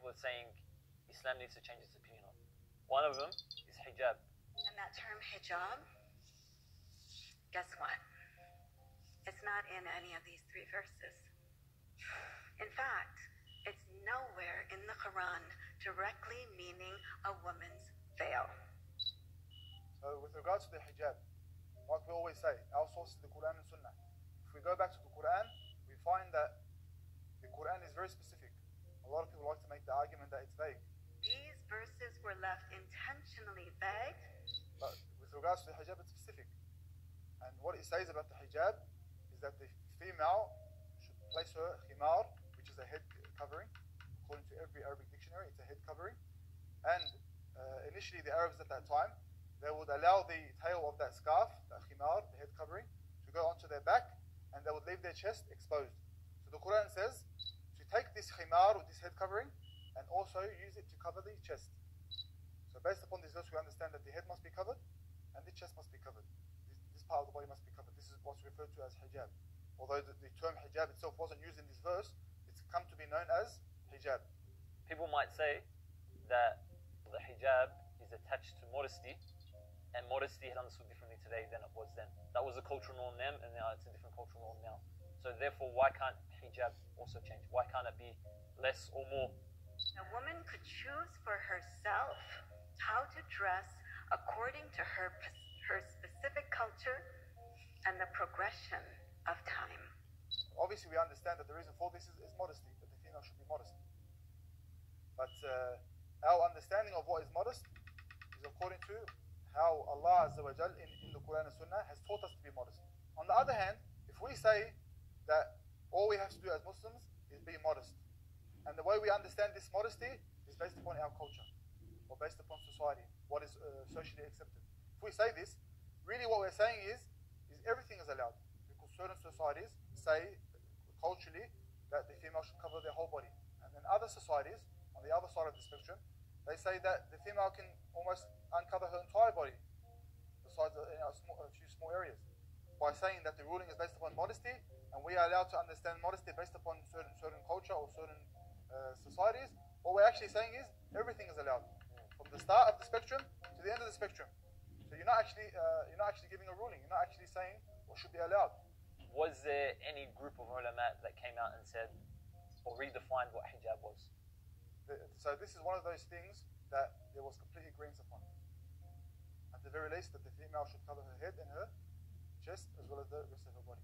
people are saying Islam needs to change its opinion on. One of them is hijab. And that term hijab, guess what? It's not in any of these 3 verses. In fact, it's nowhere in the Quran directly meaning a woman's veil. So with regards to the hijab, like we always say, our source is the Quran and Sunnah. If we go back to the Quran, we find that the Quran is very specific. A lot of people like to make the argument that it's vague. These verses were left intentionally vague. But with regards to the hijab, it's specific. And what it says about the hijab is that the female should place her khimar, which is a head covering. According to every Arabic dictionary, it's a head covering. And initially the Arabs at that time, they would allow the tail of that scarf, that khimar, the head covering, to go onto their back, and they would leave their chest exposed. So the Quran says to take this khimar, or this head covering, and also use it to cover the chest. So based upon this verse, we understand that the head must be covered, and the chest must be covered. This part of the body must be covered. This is what's referred to as hijab. Although the term hijab itself wasn't used in this verse, it's come to be known as hijab. People might say that the hijab is attached to modesty, and modesty is understood differently today than it was then. That was a cultural norm then, and now it's a different cultural norm now. So therefore, why can't hijab also change? Why can't it be less or more? A woman could choose for herself how to dress according to her specific culture and the progression of time. Obviously, we understand that the reason for this is modesty, that the female should be modest. But our understanding of what is modest is according to how Allah Azza wa Jal in the Quran and Sunnah has taught us to be modest. On the other hand, if we say that all we have to do as Muslims is be modest, and the way we understand this modesty is based upon our culture, or based upon society, what is socially accepted. If we say this, really what we're saying is everything is allowed, because certain societies say culturally that the female should cover their whole body, and then other societies on the other side of the spectrum, they say that the female can almost uncover her entire body, besides a few small areas, by saying that the ruling is based upon modesty, and we are allowed to understand modesty based upon certain culture or certain societies. What we're actually saying is everything is allowed, from the start of the spectrum to the end of the spectrum. So you're not actually giving a ruling. You're not actually saying what should be allowed. Was there any group of ulama that came out and said or redefined what hijab was? So this is one of those things that there was complete agreement upon. At the very least, that the female should cover her head and her chest as well as the rest of her body.